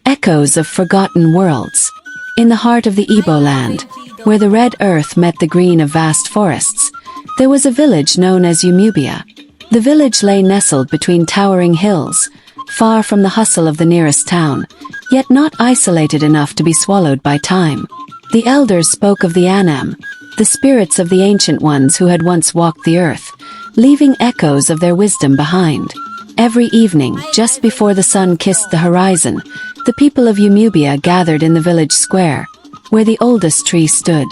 Echoes of forgotten worlds. In the heart of the Igbo land, where the red earth met the green of vast forests, there was a village known as Umubia. The village lay nestled between towering hills, far from the hustle of the nearest town, yet not isolated enough to be swallowed by time. The elders spoke of the Annam, the spirits of the ancient ones who had once walked the earth, leaving echoes of their wisdom behind. Every evening, just before the sun kissed the horizon, the people of Umubia gathered in the village square, where the oldest tree stood.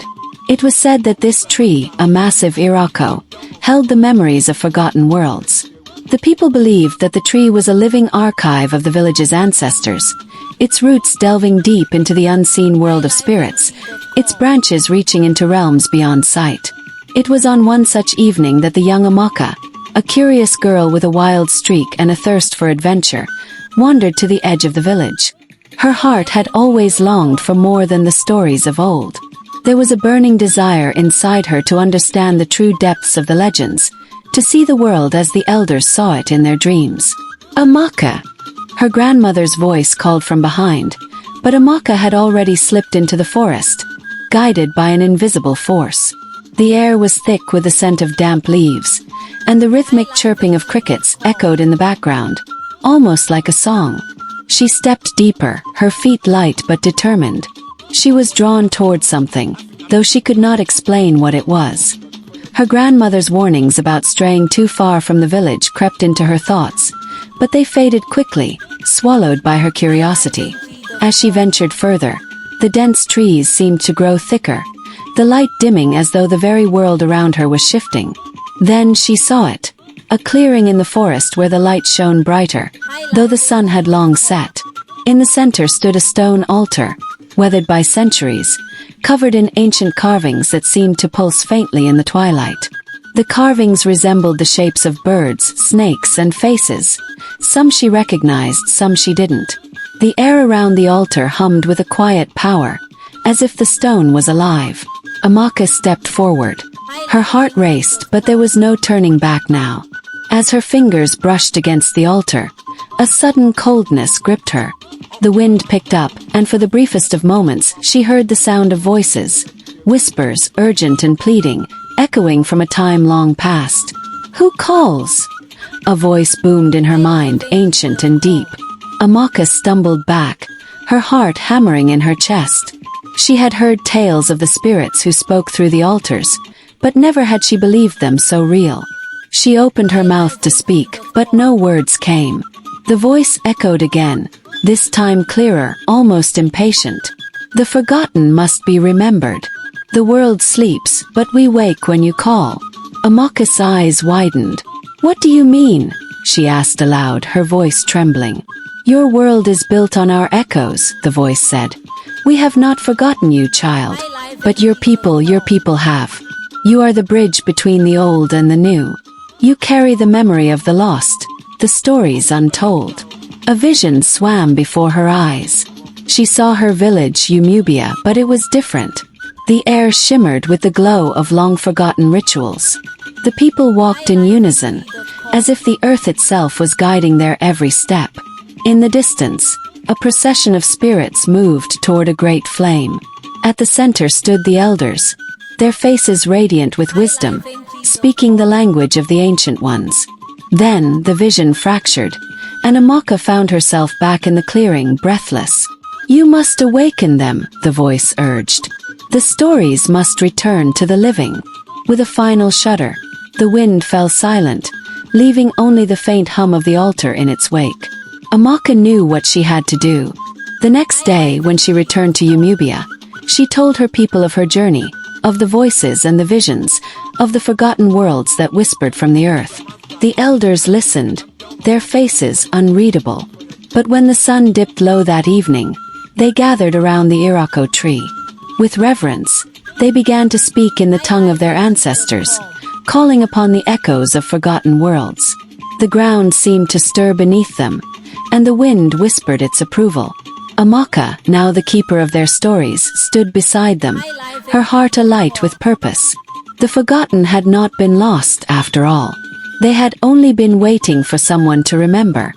It was said that this tree, a massive irako, held the memories of forgotten worlds. The people believed that the tree was a living archive of the village's ancestors, its roots delving deep into the unseen world of spirits, its branches reaching into realms beyond sight. It was on one such evening that the young Amaka, a curious girl with a wild streak and a thirst for adventure, wandered to the edge of the village. Her heart had always longed for more than the stories of old. There was a burning desire inside her to understand the true depths of the legends, to see the world as the elders saw it in their dreams. Amaka! Her grandmother's voice called from behind, but Amaka had already slipped into the forest, guided by an invisible force. The air was thick with the scent of damp leaves, and the rhythmic chirping of crickets echoed in the background, almost like a song. She stepped deeper, her feet light but determined. She was drawn toward something, though she could not explain what it was. Her grandmother's warnings about straying too far from the village crept into her thoughts, but they faded quickly, swallowed by her curiosity. As she ventured further, the dense trees seemed to grow thicker, the light dimming as though the very world around her was shifting. Then she saw it. A clearing in the forest where the light shone brighter, though the sun had long set. In the center stood a stone altar, weathered by centuries, covered in ancient carvings that seemed to pulse faintly in the twilight. The carvings resembled the shapes of birds, snakes, and faces. Some she recognized, some she didn't. The air around the altar hummed with a quiet power, as if the stone was alive. Amaka stepped forward. Her heart raced, but there was no turning back now. As her fingers brushed against the altar, a sudden coldness gripped her. The wind picked up, and for the briefest of moments, she heard the sound of voices, whispers, urgent and pleading, echoing from a time long past. "Who calls?" A voice boomed in her mind, ancient and deep. Amaka stumbled back, her heart hammering in her chest. She had heard tales of the spirits who spoke through the altars, but never had she believed them so real. She opened her mouth to speak, but no words came. The voice echoed again, this time clearer, almost impatient. "The forgotten must be remembered. The world sleeps, but we wake when you call." Amaka's eyes widened. "What do you mean?" she asked aloud, her voice trembling. "Your world is built on our echoes," the voice said. "We have not forgotten you, child. But your people have. You are the bridge between the old and the new. You carry the memory of the lost, the stories untold." A vision swam before her eyes. She saw her village, Umubia, but it was different. The air shimmered with the glow of long-forgotten rituals. The people walked in unison, as if the earth itself was guiding their every step. In the distance, a procession of spirits moved toward a great flame. At the center stood the elders, their faces radiant with wisdom, speaking the language of the ancient ones. Then the vision fractured, and Amaka found herself back in the clearing, breathless. "You must awaken them," the voice urged. "The stories must return to the living." With a final shudder, the wind fell silent, leaving only the faint hum of the altar in its wake. Amaka knew what she had to do. The next day, when she returned to Umubia, she told her people of her journey, of the voices and the visions, of the forgotten worlds that whispered from the earth. The elders listened, their faces unreadable. But when the sun dipped low that evening, they gathered around the irako tree. With reverence, they began to speak in the tongue of their ancestors, calling upon the echoes of forgotten worlds. The ground seemed to stir beneath them, and the wind whispered its approval. Amaka, now the keeper of their stories, stood beside them, her heart alight with purpose. The forgotten had not been lost after all. They had only been waiting for someone to remember.